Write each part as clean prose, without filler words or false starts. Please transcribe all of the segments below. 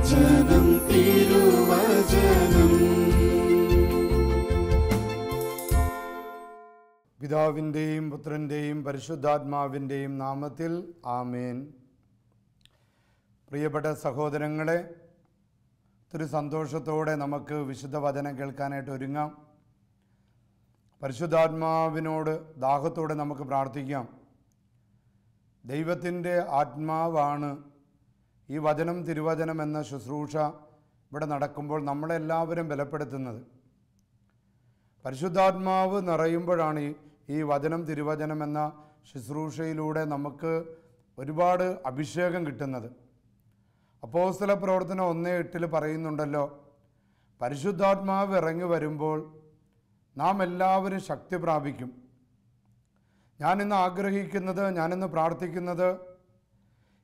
തിരുവചനം തിരുവചനം. പിതാവിൻ്റെയും പുത്രൻ്റെയും പരിശുദ്ധാത്മാവിൻ്റെയും നാമത്തിൽ ആമേൻ. പ്രിയപ്പെട്ട സഹോദരങ്ങളെ, ഒത്തിരി സന്തോഷത്തോടെ നമുക്ക് വിശുദ്ധ വചനം കേൾക്കാനായിട്ട് ഒരുങ്ങാം. പരിശുദ്ധാത്മാവിനോട് ദാഹത്തോടെ നമുക്ക് പ്രാർത്ഥിക്കാം. ദൈവത്തിൻ്റെ ആത്മാവാണ് ഈ വചനം തിരുവചനം എന്ന ശുശ്രൂഷ ഇവിടെ നടക്കുമ്പോൾ നമ്മളെല്ലാവരും ബലപ്പെടുത്തുന്നത്. പരിശുദ്ധാത്മാവ് നിറയുമ്പോഴാണ് ഈ വചനം തിരുവചനം എന്ന ശുശ്രൂഷയിലൂടെ നമുക്ക് ഒരുപാട് അഭിഷേകം കിട്ടുന്നത്. അപ്പോസ്തല പ്രവർത്തനം 1:8 പറയുന്നുണ്ടല്ലോ, പരിശുദ്ധാത്മാവ് ഇറങ്ങി വരുമ്പോൾ നാം എല്ലാവരും ശക്തി പ്രാപിക്കും. ഞാനിന്ന് ആഗ്രഹിക്കുന്നത്, ഞാനിന്ന് പ്രാർത്ഥിക്കുന്നത്,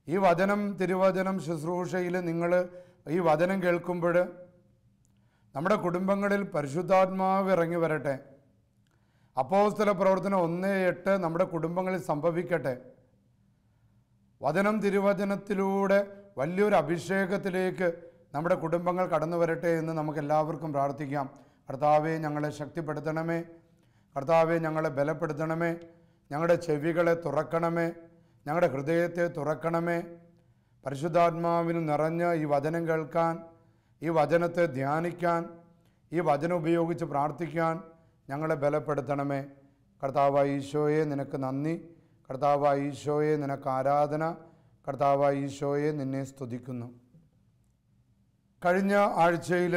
ഈ വചനം തിരുവചനം ശുശ്രൂഷയിൽ നിങ്ങൾ ഈ വചനം കേൾക്കുമ്പോൾ നമ്മുടെ കുടുംബങ്ങളിൽ പരിശുദ്ധാത്മാവ് ഇറങ്ങി വരട്ടെ. അപ്പോസ്തല പ്രവർത്തനം 1:8 നമ്മുടെ കുടുംബങ്ങളിൽ സംഭവിക്കട്ടെ. വചനം തിരുവചനത്തിലൂടെ വലിയൊരു അഭിഷേകത്തിലേക്ക് നമ്മുടെ കുടുംബങ്ങൾ കടന്നു വരട്ടെ എന്ന് നമുക്ക് എല്ലാവർക്കും പ്രാർത്ഥിക്കാം. കർത്താവെ, ഞങ്ങളെ ശക്തിപ്പെടുത്തണമേ. കർത്താവെ, ഞങ്ങളെ ബലപ്പെടുത്തണമേ. ഞങ്ങളുടെ ചെവികളെ തുറക്കണമേ. ഞങ്ങളുടെ ഹൃദയത്തെ തുറക്കണമേ. പരിശുദ്ധാത്മാവിന് നിറഞ്ഞ് ഈ വചനം കേൾക്കാൻ, ഈ വചനത്തെ ധ്യാനിക്കാൻ, ഈ വചനം ഉപയോഗിച്ച് പ്രാർത്ഥിക്കാൻ ഞങ്ങളെ ബലപ്പെടുത്തണമേ. കർത്താവായ ഈശോയെ, നിനക്ക് നന്ദി. കർത്താവായ ഈശോയെ, നിനക്ക് ആരാധന. കർത്താവായ ഈശോയെ, നിന്നെ സ്തുതിക്കുന്നു. കഴിഞ്ഞ ആഴ്ചയിൽ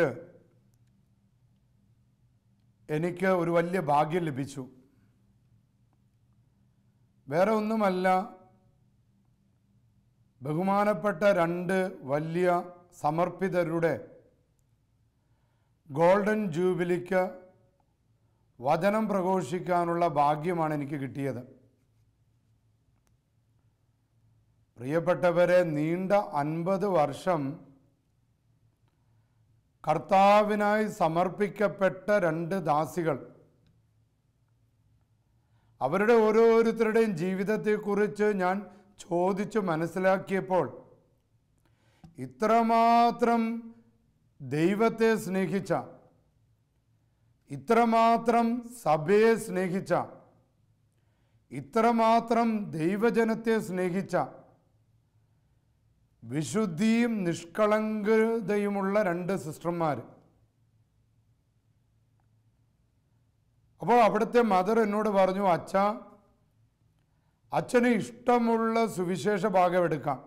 എനിക്ക് ഒരു വലിയ ഭാഗ്യം ലഭിച്ചു. വേറെ ഒന്നുമല്ല, ബഹുമാനപ്പെട്ട 2 വലിയ സമർപ്പിതരുടെ ഗോൾഡൻ ജൂബിലിക്ക് വചനം പ്രഘോഷിക്കാനുള്ള ഭാഗ്യമാണ് എനിക്ക് കിട്ടിയത്. പ്രിയപ്പെട്ടവരെ, നീണ്ട 50 വർഷം കർത്താവിനായി സമർപ്പിക്കപ്പെട്ട 2 ദാസികൾ, അവരുടെ ഓരോരുത്തരുടെയും ജീവിതത്തെക്കുറിച്ച് ഞാൻ ചോദിച്ചു മനസ്സിലാക്കിയപ്പോൾ, ഇത്രമാത്രം ദൈവത്തെ സ്നേഹിച്ച, ഇത്രമാത്രം സഭയെ സ്നേഹിച്ച, ഇത്രമാത്രം ദൈവജനത്തെ സ്നേഹിച്ച, വിശുദ്ധിയും നിഷ്കളങ്കതയുമുള്ള 2 സിസ്റ്റർമാർ. അപ്പോൾ അവിടുത്തെ മദർ എന്നോട് പറഞ്ഞു, അച്ഛന് ഇഷ്ടമുള്ള സുവിശേഷ ഭാഗം എടുക്കാം.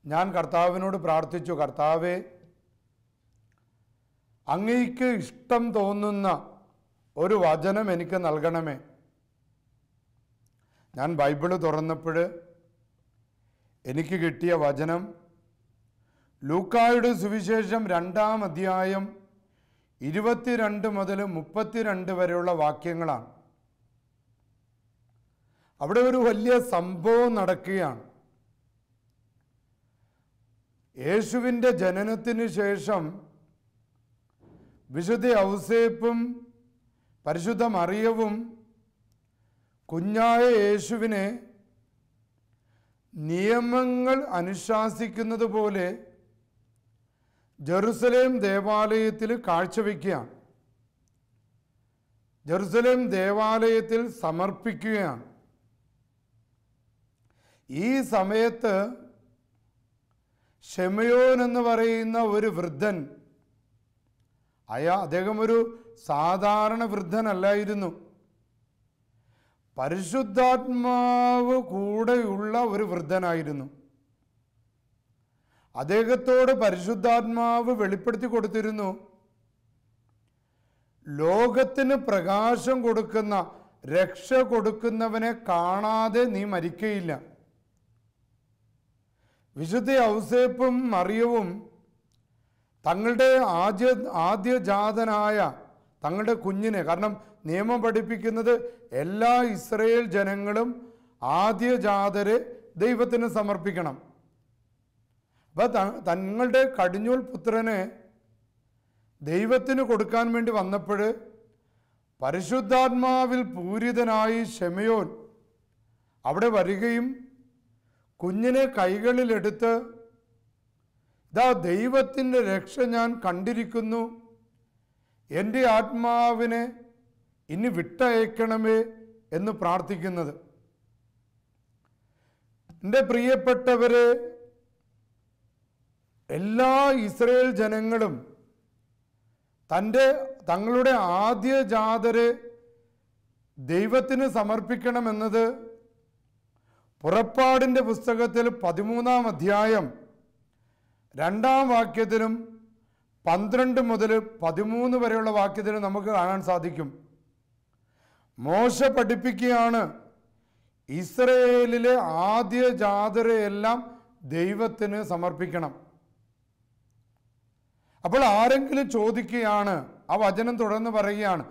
ഞാൻ കർത്താവിനോട് പ്രാർത്ഥിച്ചു, കർത്താവേ, അങ്ങയ്ക്ക് ഇഷ്ടം തോന്നുന്ന ഒരു വചനം എനിക്ക് നൽകണമേ. ഞാൻ ബൈബിള് തുറന്നപ്പോൾ എനിക്ക് കിട്ടിയ വചനം ലൂക്കായുടെ സുവിശേഷം 2-ാം അധ്യായം 22 മുതൽ 32 വരെയുള്ള വാക്യങ്ങളാണ്. അവിടെ ഒരു വലിയ സംഭവം നടക്കുകയാണ്. യേശുവിൻ്റെ ജനനത്തിന് ശേഷം വിശുദ്ധ ഔസേപ്പും പരിശുദ്ധ മറിയവും കുഞ്ഞായ യേശുവിനെ നിയമങ്ങൾ അനുശാസിക്കുന്നത് പോലെ ജെറുസലേം ദേവാലയത്തിൽ കാഴ്ചവെക്കുകയാണ്. ജെറുസലേം ദേവാലയത്തിൽ സമർപ്പിക്കുകയാണ്. ഈ സമയത്ത് ശെമയോൻ എന്ന് പറയുന്ന ഒരു വൃദ്ധൻ, അദ്ദേഹം ഒരു സാധാരണ വൃദ്ധനല്ലായിരുന്നു. പരിശുദ്ധാത്മാവ് കൂടെയുള്ള ഒരു വൃദ്ധനായിരുന്നു. അദ്ദേഹത്തോട് പരിശുദ്ധാത്മാവ് വെളിപ്പെടുത്തി കൊടുത്തിരുന്നു, ലോകത്തിന് പ്രകാശം കൊടുക്കുന്ന, രക്ഷ കൊടുക്കുന്നവനെ കാണാതെ നീ മരിക്കയില്ല. വിശുദ്ധ ഔസേപ്പും മറിയവും തങ്ങളുടെ ആദ്യജാതനായ തങ്ങളുടെ കുഞ്ഞിനെ, കാരണം നിയമം പഠിപ്പിക്കുന്നത് എല്ലാ ഇസ്രായേൽ ജനങ്ങളും ആദ്യജാതരെ ദൈവത്തിന് സമർപ്പിക്കണം. അപ്പോൾ തങ്ങളുടെ കടിഞ്ഞൂൽ പുത്രനെ ദൈവത്തിന് കൊടുക്കാൻ വേണ്ടി വന്നപ്പോൾ പരിശുദ്ധാത്മാവിൽ പൂരിതനായി ശെമയോൻ അവിടെ വരികയും കുഞ്ഞിനെ കൈകളിലെടുത്ത് ദാ ദൈവത്തിൻ്റെ രക്ഷ ഞാൻ കണ്ടിരിക്കുന്നു, എൻ്റെ ആത്മാവിനെ ഇനി വിട്ടയക്കണമേ എന്ന് പ്രാർത്ഥിക്കുന്നത്. എൻ്റെ പ്രിയപ്പെട്ടവരെ, എല്ലാ ഇസ്രായേൽ ജനങ്ങളും തങ്ങളുടെ ആദ്യജാതരെ ദൈവത്തിന് സമർപ്പിക്കണമെന്നത് പുറപ്പാടിൻ്റെ പുസ്തകത്തിൽ 13-ാം അധ്യായം 2-ാം വാക്യത്തിലും 12 മുതൽ 13 വരെയുള്ള വാക്യത്തിലും നമുക്ക് കാണാൻ സാധിക്കും. മോശ പഠിപ്പിക്കുകയാണ്, ഇസ്രായേലിലെ ആദ്യജാതരെയെല്ലാം ദൈവത്തിന് സമർപ്പിക്കണം. അപ്പോൾ ആരെങ്കിലും ചോദിക്കുകയാണ്, ആ വചനം തുടർന്ന് പറയുകയാണ്,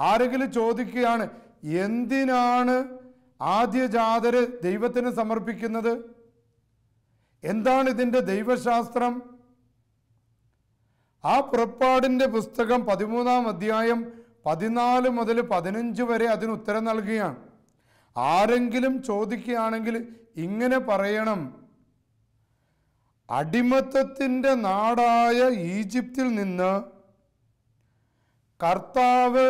ആരെങ്കിലും ചോദിക്കുകയാണ്, എന്തിനാണ് ആദ്യജാതര് ദൈവത്തിന് സമർപ്പിക്കുന്നത്? എന്താണ് ഇതിൻ്റെ ദൈവശാസ്ത്രം? ആ പുറപ്പാടിൻ്റെ പുസ്തകം 13-ാം അധ്യായം 14 മുതൽ 15 വരെ അതിന് ഉത്തരം നൽകുകയാണ്. ആരെങ്കിലും ചോദിക്കുകയാണെങ്കിൽ ഇങ്ങനെ പറയണം, അടിമത്തത്തിൻ്റെ നാടായ ഈജിപ്തിൽ നിന്ന് കർത്താവ്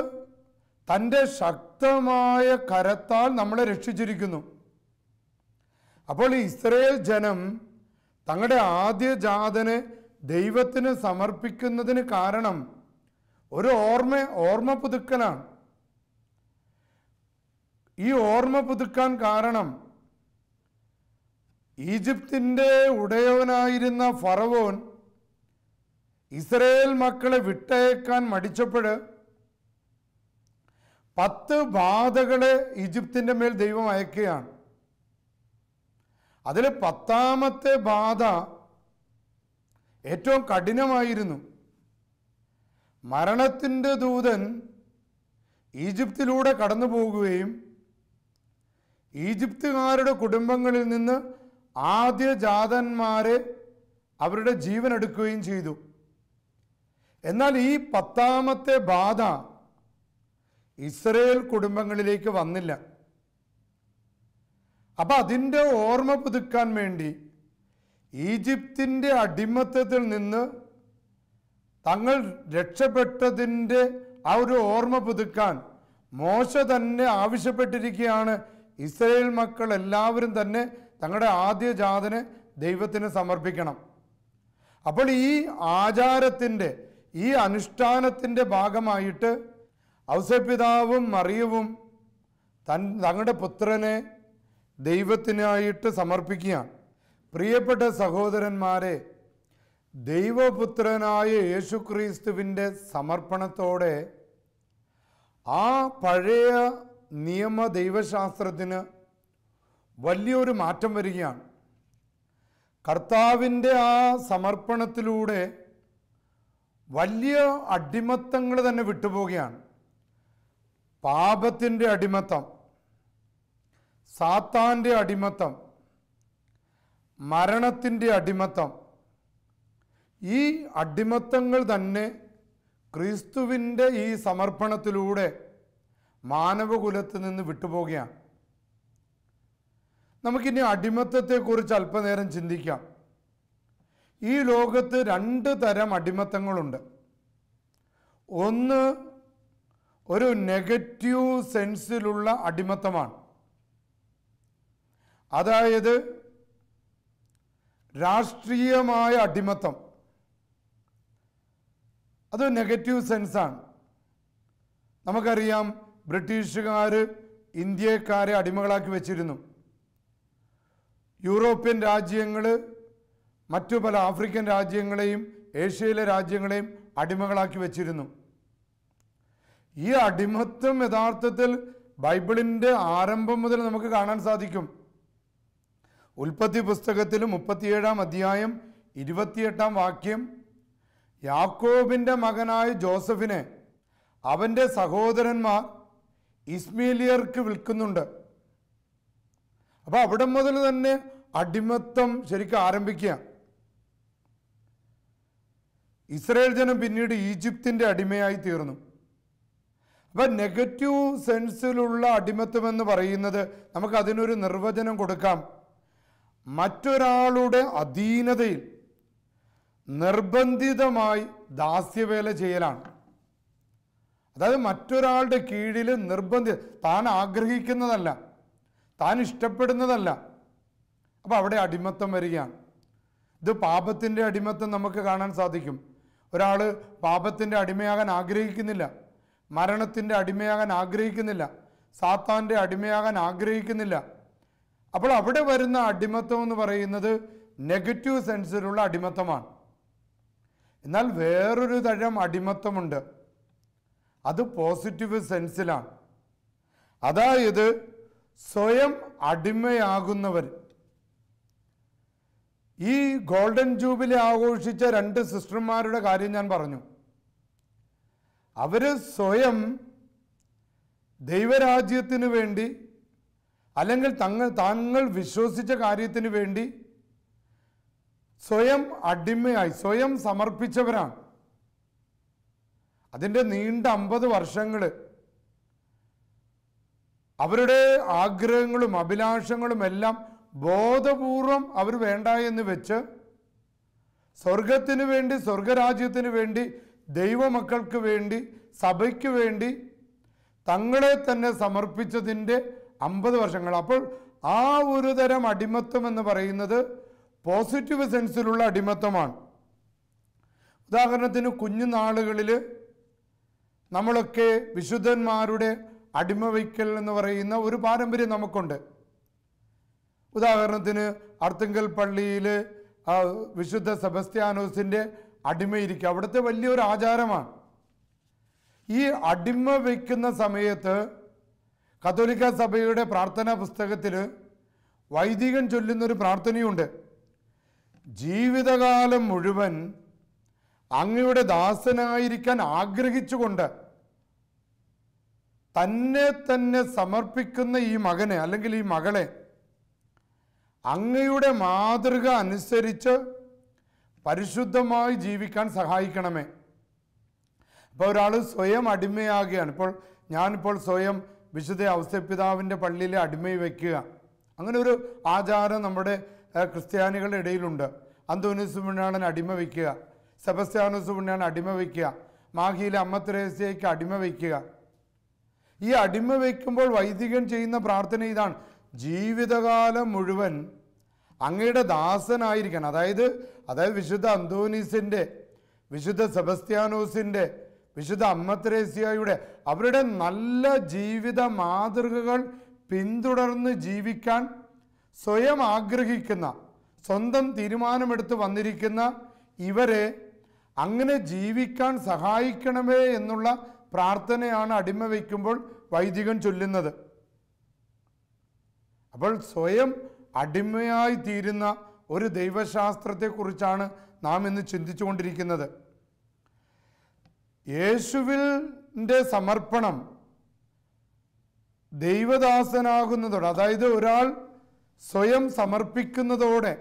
തൻ്റെ ശക്തമായ കരത്താൽ നമ്മളെ രക്ഷിച്ചിരിക്കുന്നു. അപ്പോൾ ഇസ്രായേൽ ജനം തങ്ങളുടെ ആദ്യജാതനെ ദൈവത്തിന് സമർപ്പിക്കുന്നതിന് കാരണം ഒരു ഓർമ്മ പുതുക്കലാണ്. ഈ ഓർമ്മ പുതുക്കാൻ കാരണം ഈജിപ്തിൻ്റെ ഉടയവനായിരുന്ന ഫറവോൻ ഇസ്രായേൽ മക്കളെ വിട്ടയക്കാൻ മടിച്ചപ്പോൾ 10 ബാധകളെ ഈജിപ്തിൻ്റെ മേൽ ദൈവം അയക്കുകയാണ്. അതിൽ 10ാമത്തെ ബാധ ഏറ്റവും കഠിനമായിരുന്നു. മരണത്തിൻ്റെ ദൂതൻ ഈജിപ്തിലൂടെ കടന്നു പോകുകയും ഈജിപ്തുകാരുടെ കുടുംബങ്ങളിൽ നിന്ന് ആദ്യജാതന്മാരെ അവരുടെ ജീവൻ എടുക്കുകയും ചെയ്തു. എന്നാൽ ഈ 10ാമത്തെ ബാധ ഇസ്രായേൽ കുടുംബങ്ങളിലേക്ക് വന്നില്ല. അപ്പം അതിൻ്റെ ഓർമ്മ പുതുക്കാൻ വേണ്ടി ഈജിപ്തിൻ്റെ അടിമത്തത്തിൽ നിന്ന് തങ്ങൾ രക്ഷപ്പെട്ടതിൻ്റെ ആ ഒരു ഓർമ്മ പുതുക്കാൻ മോശ തന്നെ ആവശ്യപ്പെട്ടിരിക്കുകയാണ്, ഇസ്രായേൽ മക്കൾ എല്ലാവരും തന്നെ തങ്ങളുടെ ആദ്യജാതനെ ദൈവത്തിന് സമർപ്പിക്കണം. അപ്പോൾ ഈ ആചാരത്തിൻ്റെ, ഈ അനുഷ്ഠാനത്തിൻ്റെ ഭാഗമായിട്ട് ഔസേപ്പിതാവും മറിയവും തങ്ങളുടെ പുത്രനെ ദൈവത്തിനായിട്ട് സമർപ്പിക്കുകയാണ്. പ്രിയപ്പെട്ട സഹോദരന്മാരെ, ദൈവപുത്രനായ യേശുക്രിസ്തുവിൻ്റെ സമർപ്പണത്തോടെ ആ പഴയ നിയമ ദൈവശാസ്ത്രത്തിന് വലിയൊരു മാറ്റം വരികയാണ്. കർത്താവിൻ്റെ ആ സമർപ്പണത്തിലൂടെ വലിയ അടിമത്തങ്ങൾ തന്നെ വിട്ടുപോവുകയാണ്. പാപത്തിൻ്റെ അടിമത്തം, സാത്താൻ്റെ അടിമത്തം, മരണത്തിൻ്റെ അടിമത്തം, ഈ അടിമത്തങ്ങൾ തന്നെ ക്രിസ്തുവിൻ്റെ ഈ സമർപ്പണത്തിലൂടെ മാനവകുലത്തിൽ നിന്ന് വിട്ടുപോവുകയാണ്. നമുക്കിനി അടിമത്തത്തെക്കുറിച്ച് അല്പനേരം ചിന്തിക്കാം. ഈ ലോകത്ത് 2 തരം അടിമത്തങ്ങളുണ്ട്. ഒന്ന് ഒരു നെഗറ്റീവ് സെൻസിലുള്ള അടിമത്തമാണ്. അതായത് രാഷ്ട്രീയമായ അടിമത്തം. അത് നെഗറ്റീവ് സെൻസാണ്. നമുക്കറിയാം, ബ്രിട്ടീഷുകാർ ഇന്ത്യക്കാരെ അടിമകളാക്കി വെച്ചിരുന്നു. യൂറോപ്യൻ രാജ്യങ്ങൾ മറ്റു പല ആഫ്രിക്കൻ രാജ്യങ്ങളെയും ഏഷ്യയിലെ രാജ്യങ്ങളെയും അടിമകളാക്കി വെച്ചിരുന്നു. ഈ അടിമത്തം യഥാർത്ഥത്തിൽ ബൈബിളിൻ്റെ ആരംഭം മുതൽ നമുക്ക് കാണാൻ സാധിക്കും. ഉൽപ്പത്തി പുസ്തകത്തിൽ 37-ാം അധ്യായം 28-ാം വാക്യം, യാക്കോബിൻ്റെ മകനായ ജോസഫിനെ അവൻ്റെ സഹോദരന്മാർ ഇസ്മേലിയർക്ക് വിൽക്കുന്നുണ്ട്. അപ്പോൾ അവിടെ മുതൽ തന്നെ അടിമത്തം ശരിക്കും ആരംഭിക്കുക. ഇസ്രായേൽ ജനം പിന്നീട് ഈജിപ്തിൻ്റെ അടിമയായി തീർന്നു. അപ്പം നെഗറ്റീവ് സെൻസിലുള്ള അടിമത്തം എന്ന് പറയുന്നത്, നമുക്കതിനൊരു നിർവചനം കൊടുക്കാം. മറ്റൊരാളുടെ അധീനതയിൽ നിർബന്ധിതമായി ദാസ്യവേല ചെയ്യലാണ്. അതായത് മറ്റൊരാളുടെ കീഴിൽ താൻ ആഗ്രഹിക്കുന്നതല്ല, താൻ ഇഷ്ടപ്പെടുന്നതല്ല. അപ്പോൾ അവിടെ അടിമത്തം വരികയാണ്. ഇത് പാപത്തിൻ്റെ അടിമത്തം നമുക്ക് കാണാൻ സാധിക്കും. ഒരാൾ പാപത്തിൻ്റെ അടിമയാകാൻ ആഗ്രഹിക്കുന്നില്ല, മരണത്തിൻ്റെ അടിമയാകാൻ ആഗ്രഹിക്കുന്നില്ല, സാത്താൻ്റെ അടിമയാകാൻ ആഗ്രഹിക്കുന്നില്ല. അപ്പോൾ അവിടെ വരുന്ന അടിമത്തം എന്ന് പറയുന്നത് നെഗറ്റീവ് സെൻസിലുള്ള അടിമത്തമാണ്. എന്നാൽ വേറൊരു തരം അടിമത്തമുണ്ട്, അത് പോസിറ്റീവ് സെൻസിലാണ്. അതായത് സ്വയം അടിമയാകുന്നവർ. ഈ ഗോൾഡൻ ജൂബിലി ആഘോഷിച്ച 2 സിസ്റ്റർമാരുടെ കാര്യം ഞാൻ പറഞ്ഞു. അവര് സ്വയം ദൈവരാജ്യത്തിന് വേണ്ടി അല്ലെങ്കിൽ താങ്കൾ വിശ്വസിച്ച കാര്യത്തിന് വേണ്ടി സ്വയം അടിമയായി സ്വയം സമർപ്പിച്ചവരാണ്. അതിൻ്റെ നീണ്ട 50 വർഷങ്ങൾ അവരുടെ ആഗ്രഹങ്ങളും അഭിലാഷങ്ങളും എല്ലാം ബോധപൂർവം അവർ വേണ്ട എന്ന് വെച്ച് സ്വർഗത്തിന് വേണ്ടി, സ്വർഗരാജ്യത്തിന് വേണ്ടി, ദൈവമക്കൾക്ക് വേണ്ടി, സഭയ്ക്ക് വേണ്ടി തങ്ങളെ തന്നെ സമർപ്പിച്ചതിൻ്റെ 50 വർഷങ്ങൾ. അപ്പോൾ ആ ഒരു തരം അടിമത്തം എന്ന് പറയുന്നത് പോസിറ്റീവ് സെൻസിലുള്ള അടിമത്തമാണ്. ഉദാഹരണത്തിന് കുഞ്ഞുനാളുകളിൽ നമ്മളൊക്കെ വിശുദ്ധന്മാരുടെ അടിമവയ്ക്കൽ എന്ന് പറയുന്ന ഒരു പാരമ്പര്യം നമുക്കുണ്ട്. ഉദാഹരണത്തിന് അർത്തുങ്കൽ പള്ളിയിൽ വിശുദ്ധ സെബസ്ത്യാനോസിൻ്റെ അടിമയിരിക്കുക അവിടുത്തെ വലിയൊരു ആചാരമാണ്. ഈ അടിമ വയ്ക്കുന്ന സമയത്ത് കത്തോലിക്ക സഭയുടെ പ്രാർത്ഥനാ പുസ്തകത്തിൽ വൈദികൻ ചൊല്ലുന്നൊരു പ്രാർത്ഥനയുണ്ട്. ജീവിതകാലം മുഴുവൻ അങ്ങയുടെ ദാസനായിരിക്കാൻ ആഗ്രഹിച്ചുകൊണ്ട് തന്നെ സമർപ്പിക്കുന്ന ഈ മകനെ അല്ലെങ്കിൽ ഈ മകളെ അങ്ങയുടെ മാതൃക അനുസരിച്ച് പരിശുദ്ധമായി ജീവിക്കാൻ സഹായിക്കണമേ. അപ്പോൾ ഒരാൾ സ്വയം അടിമയാകുകയാണ്. ഞാനിപ്പോൾ സ്വയം വിശുദ്ധ ഔസേപ്പിതാവിൻ്റെ പള്ളിയിലെ അടിമയെ വയ്ക്കുക, അങ്ങനെ ഒരു ആചാരം നമ്മുടെ ക്രിസ്ത്യാനികളുടെ ഇടയിലുണ്ട്. അന്തോനീസ് പുണ്യാളൻ അടിമ വയ്ക്കുക, സെബസ്ത്യാനോസ് പുണ്യാളൻ അടിമ വയ്ക്കുക, മാഹിയിലെ അമ്മ തെരേസയ്ക്ക് അടിമ വയ്ക്കുക. ഈ അടിമ വയ്ക്കുമ്പോൾ വൈദികൻ ചെയ്യുന്ന പ്രാർത്ഥന ഇതാണ്: ജീവിതകാലം മുഴുവൻ അങ്ങയുടെ ദാസനായിരിക്കണം. അതായത് വിശുദ്ധ അന്തോനീസിൻ്റെ, വിശുദ്ധ സെബസ്ത്യാനോസിൻ്റെ, വിശുദ്ധ അമ്മ തെരേസ്യയുടെ അവരുടെ നല്ല ജീവിത മാതൃകകൾ പിന്തുടർന്ന് ജീവിക്കാൻ സ്വയം ആഗ്രഹിക്കുന്ന, സ്വന്തം തീരുമാനമെടുത്ത് വന്നിരിക്കുന്ന ഇവരെ അങ്ങനെ ജീവിക്കാൻ സഹായിക്കണമേ എന്നുള്ള പ്രാർത്ഥനയാണ് അടിമ വയ്ക്കുമ്പോൾ വൈദികൻ ചൊല്ലുന്നത്. അപ്പോൾ സ്വയം അടിമയായി തീരുന്ന ഒരു ദൈവശാസ്ത്രത്തെക്കുറിച്ചാണ് നാം ഇന്ന് ചിന്തിച്ചുകൊണ്ടിരിക്കുന്നത്. യേശുവിൻ്റെ സമർപ്പണം ദൈവദാസനാകുന്നതോടെ, അതായത് ഒരാൾ സ്വയം സമർപ്പിക്കുന്നതോടെ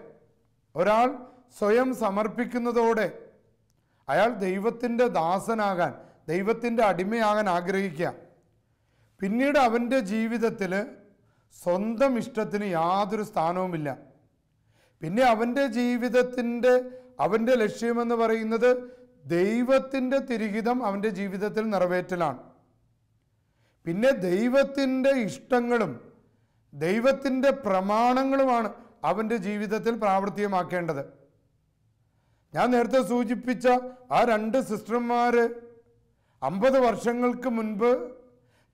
അയാൾ ദൈവത്തിൻ്റെ ദാസനാകാൻ, ദൈവത്തിൻ്റെ അടിമയാകാൻ ആഗ്രഹിക്കുക. പിന്നീട് അവൻ്റെ ജീവിതത്തിൽ സ്വന്തം ഇഷ്ടത്തിന് യാതൊരു സ്ഥാനവുമില്ല. പിന്നെ അവൻ്റെ അവൻ്റെ ലക്ഷ്യമെന്ന് പറയുന്നത് ദൈവത്തിൻ്റെ തിരുഹിതം അവൻ്റെ ജീവിതത്തിൽ നിറവേറ്റലാണ്. പിന്നെ ദൈവത്തിൻ്റെ ഇഷ്ടങ്ങളും ദൈവത്തിൻ്റെ പ്രമാണങ്ങളുമാണ് അവൻ്റെ ജീവിതത്തിൽ പ്രാവർത്തികമാക്കേണ്ടത്. ഞാൻ നേരത്തെ സൂചിപ്പിച്ച ആ 2 സിസ്റ്റർമാർ 50 വർഷങ്ങൾക്ക് മുൻപ്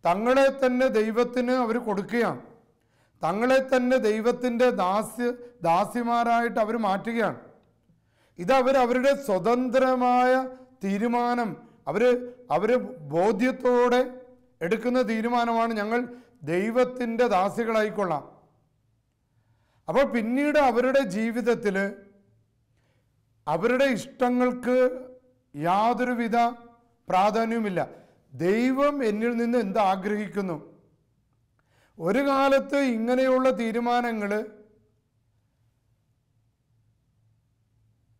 തങ്ങളെ തന്നെ ദൈവത്തിന് അവർ കൊടുക്കുകയാണ്. തങ്ങളെ തന്നെ ദൈവത്തിൻ്റെ ദാസിമാരായിട്ട് അവർ മാറ്റുകയാണ്. അവരുടെ സ്വതന്ത്രമായ തീരുമാനം, അവർ ബോധ്യത്തോടെ എടുക്കുന്ന തീരുമാനമാണ്: ഞങ്ങൾ ദൈവത്തിൻ്റെ ദാസികളായിക്കൊള്ളാം. അപ്പോൾ പിന്നീട് അവരുടെ ജീവിതത്തിൽ അവരുടെ ഇഷ്ടങ്ങൾക്ക് യാതൊരുവിധ പ്രാധാന്യവുമില്ല. ദൈവം എന്നിൽ നിന്ന് എന്ത് ആഗ്രഹിക്കുന്നു? ഒരു കാലത്ത് ഇങ്ങനെയുള്ള തീരുമാനങ്ങൾ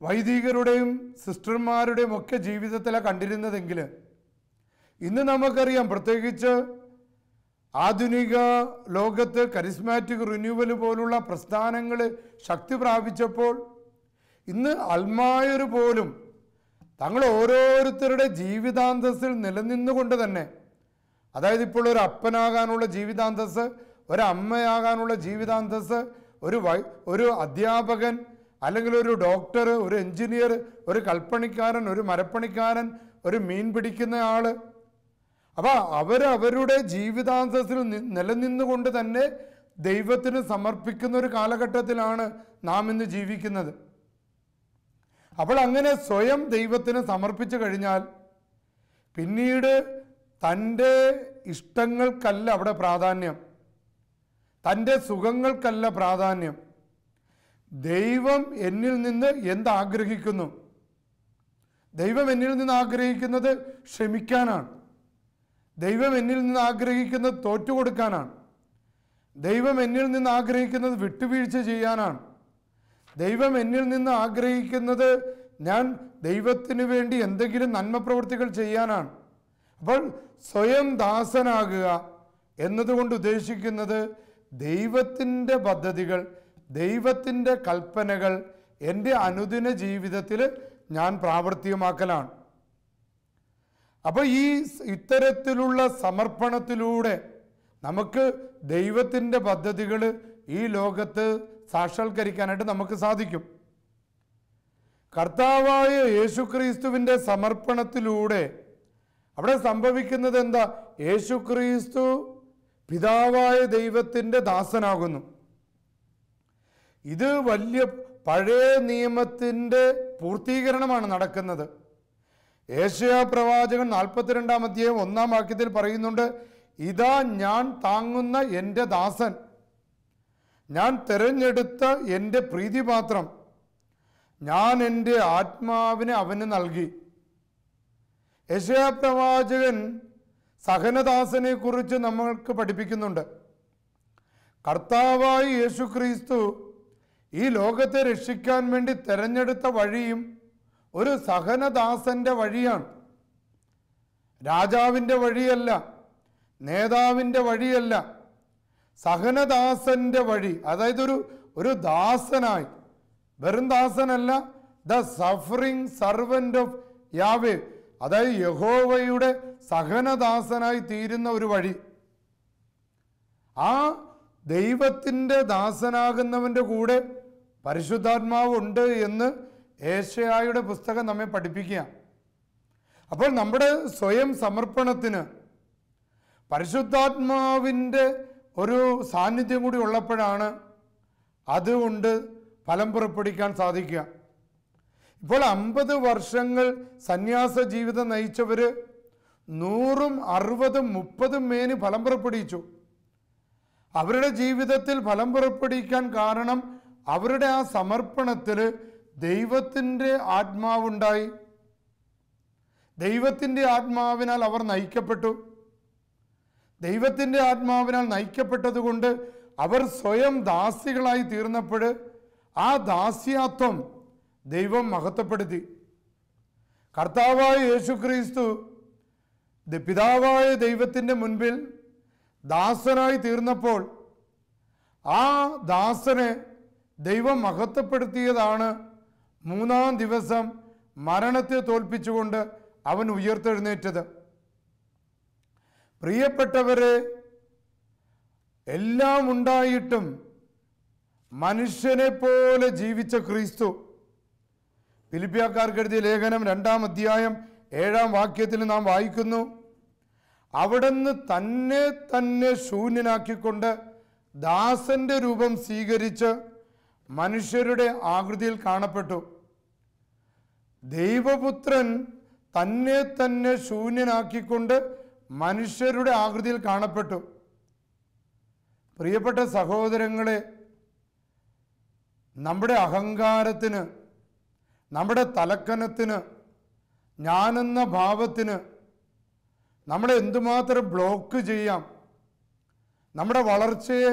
വൈദികരുടെയും സിസ്റ്റർമാരുടെയും ഒക്കെ ജീവിതത്തിലാണ് കണ്ടിരുന്നതെങ്കിൽ ഇന്ന് നമുക്കറിയാം, പ്രത്യേകിച്ച് ആധുനിക ലോകത്ത് കരിസ്മാറ്റിക് റിന്യൂവൽ പോലുള്ള പ്രസ്ഥാനങ്ങൾ ശക്തി പ്രാപിച്ചപ്പോൾ ഇന്ന് അൽമായർ പോലും തങ്ങൾ ഓരോരുത്തരുടെ ജീവിതാന്തസ്സിൽ നിലനിന്നുകൊണ്ട് തന്നെ, അതായത് ഇപ്പോൾ ഒരു അപ്പനാകാനുള്ള ജീവിതാന്തസ്, ഒരമ്മയാകാനുള്ള ജീവിതാന്തസ്, ഒരു അധ്യാപകൻ, അല്ലെങ്കിൽ ഒരു ഡോക്ടർ, ഒരു എഞ്ചിനീയർ, ഒരു കൽപ്പണിക്കാരൻ, ഒരു മരപ്പണിക്കാരൻ, ഒരു മീൻ പിടിക്കുന്ന ആള്, അപ്പോൾ അവരവരുടെ ജീവിതാന്തസ്സിൽ നിലനിന്നുകൊണ്ട് തന്നെ ദൈവത്തിന് സമർപ്പിക്കുന്ന ഒരു കാലഘട്ടത്തിലാണ് നാം ഇന്ന് ജീവിക്കുന്നത്. അപ്പോൾ അങ്ങനെ സ്വയം ദൈവത്തിന് സമർപ്പിച്ചു കഴിഞ്ഞാൽ പിന്നീട് തൻ്റെ ഇഷ്ടങ്ങൾക്കല്ല അവിടെ പ്രാധാന്യം, തൻ്റെ സുഖങ്ങൾക്കല്ല പ്രാധാന്യം. ദൈവം എന്നിൽ നിന്ന് എന്താഗ്രഹിക്കുന്നു? ദൈവം എന്നിൽ നിന്ന് ആഗ്രഹിക്കുന്നത് ക്ഷമിക്കാനാണ്. ദൈവം എന്നിൽ നിന്ന് ആഗ്രഹിക്കുന്നത് തോറ്റുകൊടുക്കാനാണ്. ദൈവം എന്നിൽ നിന്ന് ആഗ്രഹിക്കുന്നത് വിട്ടുവീഴ്ച ചെയ്യാനാണ്. ദൈവം എന്നിൽ നിന്ന് ആഗ്രഹിക്കുന്നത് ഞാൻ ദൈവത്തിന് വേണ്ടി എന്തെങ്കിലും നന്മ പ്രവൃത്തികൾ ചെയ്യാനാണ്. അപ്പോൾ സ്വയം ദാസനാകുക എന്നതുകൊണ്ട് ഉദ്ദേശിക്കുന്നത് ദൈവത്തിൻ്റെ പദ്ധതികൾ, ദൈവത്തിൻ്റെ കൽപ്പനകൾ എൻ്റെ അനുദിന ജീവിതത്തിൽ ഞാൻ പ്രാവർത്തികമാക്കലാണ്. അപ്പോൾ ഇത്തരത്തിലുള്ള സമർപ്പണത്തിലൂടെ നമുക്ക് ദൈവത്തിൻ്റെ പദ്ധതികൾ ഈ ലോകത്ത് സാക്ഷാത്കരിക്കാനായിട്ട് നമുക്ക് സാധിക്കും. കർത്താവായ യേശുക്രിസ്തുവിൻ്റെ സമർപ്പണത്തിലൂടെ അവിടെ സംഭവിക്കുന്നത് എന്താ? യേശുക്രിസ്തു പിതാവായ ദൈവത്തിൻ്റെ ദാസനാകുന്നു. ഇത് വലിയ പഴയ നിയമത്തിൻ്റെ പൂർത്തീകരണമാണ് നടക്കുന്നത്. യേശയ്യാ പ്രവാചകൻ 42-ാം അധ്യായം 1-ാം വാക്യത്തിൽ പറയുന്നുണ്ട്, ഇതാ ഞാൻ താങ്ങുന്ന എൻ്റെ ദാസൻ, ഞാൻ തിരഞ്ഞെടുത്ത എൻ്റെ പ്രീതിപാത്രം, ഞാൻ എൻ്റെ ആത്മാവിനെ അവന് നൽകി. യെശയ്യാ പ്രവാചകൻ സഹനദാസനെ കുറിച്ച് നമ്മൾക്ക് പഠിപ്പിക്കുന്നുണ്ട്. കർത്താവായ യേശുക്രിസ്തു ഈ ലോകത്തെ രക്ഷിക്കാൻ വേണ്ടി തിരഞ്ഞെടുത്ത വഴിയും ഒരു സഹനദാസന്റെ വഴിയാണ്. രാജാവിൻ്റെ വഴിയല്ല, നേതാവിൻ്റെ വഴിയല്ല, സഹനദാസന്റെ വഴി. അതായത് ഒരു ദാസനായി, വെറും ദാസനല്ല, the suffering servant of Yahweh, അതായത് യഹോവയുടെ സഹനദാസനായി തീരുന്ന ഒരു വഴി. ആ ദൈവത്തിൻ്റെ ദാസനാകുന്നവൻ്റെ കൂടെ പരിശുദ്ധാത്മാവ് ഉണ്ട് എന്ന് യേശയ്യായുടെ പുസ്തകം നമ്മെ പഠിപ്പിക്കുക. അപ്പോൾ നമ്മുടെ സ്വയം സമർപ്പണത്തിന് പരിശുദ്ധാത്മാവിൻ്റെ ഒരു സാന്നിധ്യം കൂടി ഉള്ളപ്പോഴാണ് അതുകൊണ്ട് ഫലം പുറപ്പെടുവിക്കാൻ സാധിക്കുക. ഇപ്പോൾ 50 വർഷങ്ങൾ സന്യാസ ജീവിതം നയിച്ചവർ 100, 60, 30 മേനി ഫലം പുറപ്പെടുവിച്ചു. അവരുടെ ജീവിതത്തിൽ ഫലം പുറപ്പെടുവിക്കാൻ കാരണം അവരുടെ ആ സമർപ്പണത്തിൽ ദൈവത്തിൻ്റെ ആത്മാവുണ്ടായി. ദൈവത്തിൻ്റെ ആത്മാവിനാൽ അവർ നയിക്കപ്പെട്ടു. ദൈവത്തിൻ്റെ ആത്മാവിനാൽ നയിക്കപ്പെട്ടതുകൊണ്ട് അവർ സ്വയം ദാസികളായി തീർന്നപ്പോൾ ആ ദാസ്യാത്വം ദൈവം മഹത്വപ്പെടുത്തി. കർത്താവായ യേശുക്രിസ്തു പിതാവായ ദൈവത്തിൻ്റെ മുൻപിൽ ദാസനായി തീർന്നപ്പോൾ ആ ദാസനെ ദൈവം മഹത്വപ്പെടുത്തിയതാണ് 3-ാം ദിവസം മരണത്തെ തോൽപ്പിച്ചുകൊണ്ട് അവൻ ഉയർത്തെഴുന്നേറ്റത്. പ്രിയപ്പെട്ടവരെ, എല്ലാം ഉണ്ടായിട്ടും മനുഷ്യനെ പോലെ ജീവിച്ച ക്രിസ്തു, ഫിലിപ്പിയക്കാർക്ക് എഴുതിയ ലേഖനം 2-ാം അധ്യായം 7-ാം വാക്യത്തിൽ നാം വായിക്കുന്നു, അവിടുന്ന് തന്നെ ശൂന്യനാക്കിക്കൊണ്ട് ദാസന്റെ രൂപം സ്വീകരിച്ച് മനുഷ്യരുടെ ആകൃതിയിൽ കാണപ്പെട്ടു. ദൈവപുത്രൻ തന്നെ ശൂന്യനാക്കിക്കൊണ്ട് മനുഷ്യരുടെ ആകൃതിയിൽ കാണപ്പെട്ടു. പ്രിയപ്പെട്ട സഹോദരങ്ങളെ, നമ്മുടെ അഹങ്കാരത്തിന്, നമ്മുടെ തലക്കനത്തിന്, ഞാനെന്ന ഭാവത്തിന് നമ്മളെ എന്തുമാത്രം ബ്ലോക്ക് ചെയ്യാം, നമ്മുടെ വളർച്ചയെ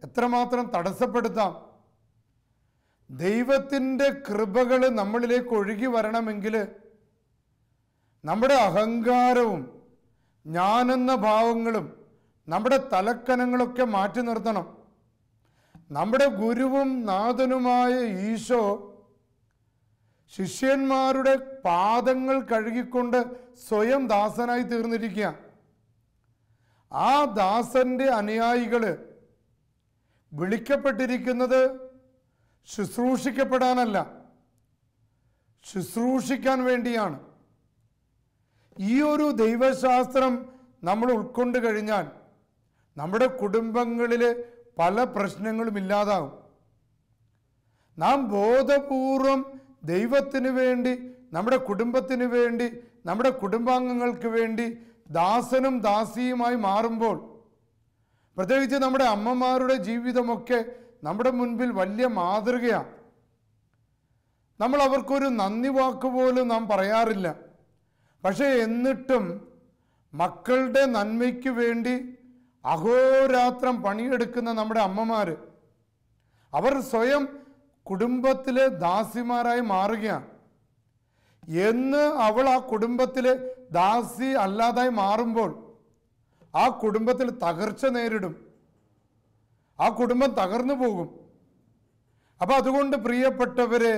എത്രമാത്രം തടസ്സപ്പെടുത്താം. ദൈവത്തിൻ്റെ കൃപകൾ നമ്മളിലേക്ക് ഒഴുകി വരണമെങ്കിൽ നമ്മുടെ അഹങ്കാരവും ഞാനെന്ന ഭാവങ്ങളും നമ്മുടെ തലക്കനങ്ങളൊക്കെ മാറ്റി നിർത്തണം. നമ്മുടെ ഗുരുവും നാഥനുമായ ഈശോ ശിഷ്യന്മാരുടെ പാദങ്ങൾ കഴുകിക്കൊണ്ട് സ്വയം ദാസനായി തീർന്നിരിക്കുക. ആ ദാസന്റെ അനുയായികൾ വിളിക്കപ്പെട്ടിരിക്കുന്നത് ശുശ്രൂഷിക്കപ്പെടാനല്ല, ശുശ്രൂഷിക്കാൻ വേണ്ടിയാണ്. ഈ ഒരു ദൈവശാസ്ത്രം നമ്മൾ ഉൾക്കൊണ്ട് കഴിഞ്ഞാൽ നമ്മുടെ കുടുംബങ്ങളിൽ പല പ്രശ്നങ്ങളും ഇല്ലാതാകും. നാം ബോധപൂർവം ദൈവത്തിന് വേണ്ടി, നമ്മുടെ കുടുംബത്തിന് വേണ്ടി, നമ്മുടെ കുടുംബാംഗങ്ങൾക്ക് വേണ്ടി ദാസനും ദാസിയുമായി മാറുമ്പോൾ, പ്രത്യേകിച്ച് നമ്മുടെ അമ്മമാരുടെ ജീവിതമൊക്കെ നമ്മുടെ മുൻപിൽ വലിയ മാതൃകയാണ്. നമ്മൾ അവർക്കൊരു നന്ദി വാക്ക് പോലും നാം പറയാറില്ല. പക്ഷേ എന്നിട്ടും മക്കളുടെ നന്മയ്ക്ക് വേണ്ടി അഹോരാത്രം പണിയെടുക്കുന്ന നമ്മുടെ അമ്മമാർ, അവർ സ്വയം കുടുംബത്തിലെ ദാസിമാരായി മാറുകയാണ്. എന്ന് അവൾ ആ കുടുംബത്തിലെ ദാസി അല്ലാതായി മാറുമ്പോൾ ആ കുടുംബത്തിൽ തകർച്ച നേരിടും, ആ കുടുംബം തകർന്നു പോകും. അപ്പം അതുകൊണ്ട് പ്രിയപ്പെട്ടവരെ,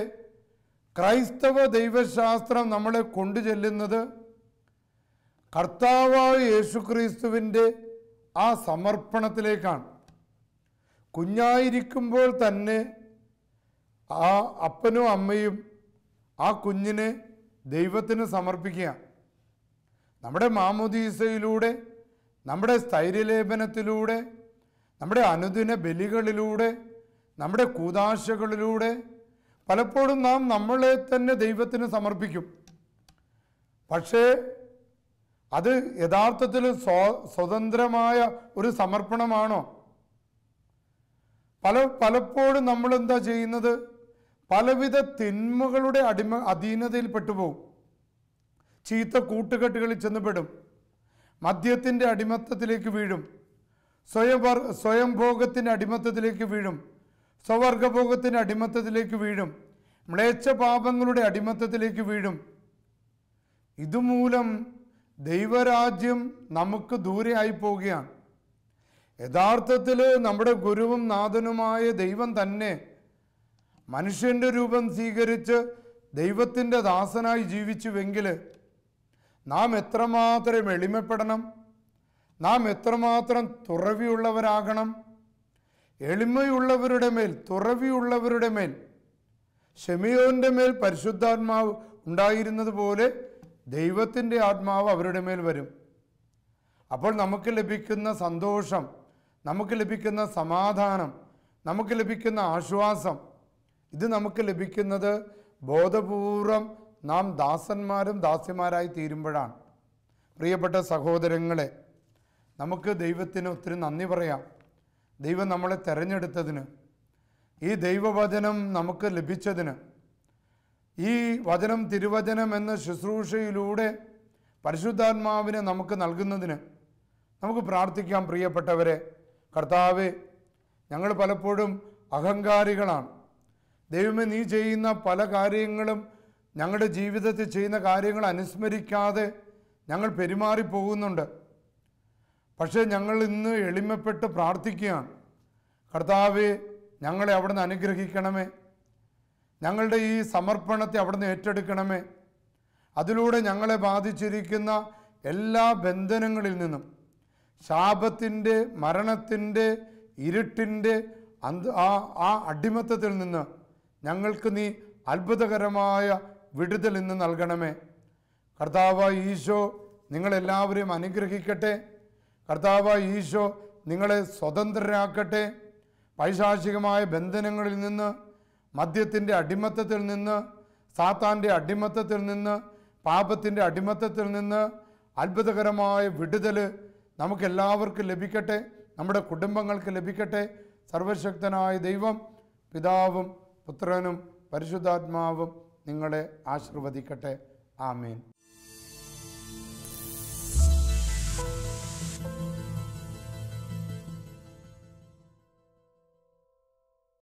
ക്രൈസ്തവ ദൈവശാസ്ത്രം നമ്മളെ കൊണ്ടു ചെല്ലുന്നത് കർത്താവായ യേശുക്രിസ്തുവിൻ്റെ ആ സമർപ്പണത്തിലേക്കാണ്. കുഞ്ഞായിരിക്കുമ്പോൾ തന്നെ ആ അപ്പനും അമ്മയും ആ കുഞ്ഞിനെ ദൈവത്തിന് സമർപ്പിക്കുക. നമ്മുടെ മാമോദീസയിലൂടെ, നമ്മുടെ സ്ഥൈര്യലേപനത്തിലൂടെ, നമ്മുടെ അനുദിന ബലികളിലൂടെ, നമ്മുടെ കൂദാശകളിലൂടെ പലപ്പോഴും നാം നമ്മളെ തന്നെ ദൈവത്തിന് സമർപ്പിക്കും. പക്ഷേ അത് യഥാർത്ഥത്തിൽ സ്വതന്ത്രമായ ഒരു സമർപ്പണമാണോ? പലപ്പോഴും നമ്മൾ എന്താ ചെയ്യുന്നത്? പലവിധ തിന്മകളുടെ അധീനതയിൽ പെട്ടുപോകും. ചീത്ത കൂട്ടുകെട്ടുകളിൽ ചെന്നുപെടും, മദ്യത്തിൻ്റെ അടിമത്തത്തിലേക്ക് വീഴും, സ്വയംഭോഗത്തിൻ്റെ അടിമത്തത്തിലേക്ക് വീഴും, സ്വവർഗഭോഗത്തിൻ്റെ അടിമത്തത്തിലേക്ക് വീഴും, മ്ലേച്ഛ പാപങ്ങളുടെ അടിമത്തത്തിലേക്ക് വീഴും. ഇതുമൂലം ദൈവരാജ്യം നമുക്ക് ദൂരെ ആയി പോവുകയാണ്. യഥാർത്ഥത്തിൽ നമ്മുടെ ഗുരുവും നാഥനുമായ ദൈവം തന്നെ മനുഷ്യൻ്റെ രൂപം സ്വീകരിച്ച് ദൈവത്തിൻ്റെ ദാസനായി ജീവിച്ചുവെങ്കിൽ നാം എത്രമാത്രം എളിമപ്പെടണം, നാം എത്രമാത്രം തുറവിയുള്ളവരാകണം. എളിമയുള്ളവരുടെ മേൽ, തുറവിയുള്ളവരുടെ മേൽ ശിമിയോന്റെ മേൽ പരിശുദ്ധാത്മാവ് ഉണ്ടായിരുന്നത് പോലെ ദൈവത്തിൻ്റെ ആത്മാവ് അവരുടെ മേൽ വരും. അപ്പോൾ നമുക്ക് ലഭിക്കുന്ന സന്തോഷം, നമുക്ക് ലഭിക്കുന്ന സമാധാനം, നമുക്ക് ലഭിക്കുന്ന ആശ്വാസം, ഇത് നമുക്ക് ലഭിക്കുന്നത് ബോധപൂർവം നാം ദാസന്മാരും ദാസിമാരായി തീരുമ്പോഴാണ്. പ്രിയപ്പെട്ട സഹോദരങ്ങളെ, നമുക്ക് ദൈവത്തിന് ഒത്തിരി നന്ദി പറയാം. ദൈവം നമ്മളെ തിരഞ്ഞെടുത്തതിന്, ഈ ദൈവവചനം നമുക്ക് ലഭിച്ചതിന്, ഈ വചനം തിരുവചനം എന്ന ശുശ്രൂഷയിലൂടെ പരിശുദ്ധാത്മാവിനെ നമുക്ക് നൽകുന്നതിന് നമുക്ക് പ്രാർത്ഥിക്കാം. പ്രിയപ്പെട്ടവരെ, കർത്താവേ, ഞങ്ങൾ പലപ്പോഴും അഹങ്കാരികളാണ്. ദൈവമേ, നീ ചെയ്യുന്ന പല കാര്യങ്ങളും, ഞങ്ങളുടെ ജീവിതത്തിൽ ചെയ്യുന്ന കാര്യങ്ങൾ അനുസ്മരിക്കാതെ ഞങ്ങൾ പെരുമാറിപ്പോകുന്നുണ്ട്. പക്ഷേ ഞങ്ങൾ ഇന്ന് എളിമപ്പെട്ട് പ്രാർത്ഥിക്കുകയാണ്. കർത്താവേ, ഞങ്ങളെ അവിടുന്ന് അനുഗ്രഹിക്കണമേ, ഞങ്ങളുടെ ഈ സമർപ്പണത്തെ അവിടുന്ന് ഏറ്റെടുക്കണമേ. അതിലൂടെ ഞങ്ങളെ ബാധിച്ചിരിക്കുന്ന എല്ലാ ബന്ധനങ്ങളിൽ നിന്നും, ശാപത്തിൻ്റെ, മരണത്തിൻ്റെ, ഇരുട്ടിൻ്റെ ആ അടിമത്തത്തിൽ നിന്ന് ഞങ്ങൾക്ക് നീ അത്ഭുതകരമായ വിടുതൽ ഇന്ന് നൽകണമേ. കർത്താവായ ഈശോ നിങ്ങളെല്ലാവരെയും അനുഗ്രഹിക്കട്ടെ. കർത്താവായ ഈശോ നിങ്ങളെ സ്വതന്ത്രരാക്കട്ടെ. പൈശാചികമായ ബന്ധനങ്ങളിൽ നിന്ന്, മദ്യത്തിൻ്റെ അടിമത്തത്തിൽ നിന്ന്, സാത്താൻ്റെ അടിമത്തത്തിൽ നിന്ന്, പാപത്തിൻ്റെ അടിമത്തത്തിൽ നിന്ന് അത്ഭുതകരമായ വിടുതൽ നമുക്കെല്ലാവർക്കും ലഭിക്കട്ടെ, നമ്മുടെ കുടുംബങ്ങൾക്ക് ലഭിക്കട്ടെ. സർവശക്തനായ ദൈവം പിതാവും പുത്രനും പരിശുദ്ധാത്മാവും നിങ്ങളെ ആശീർവദിക്കട്ടെ. ആമേൻ.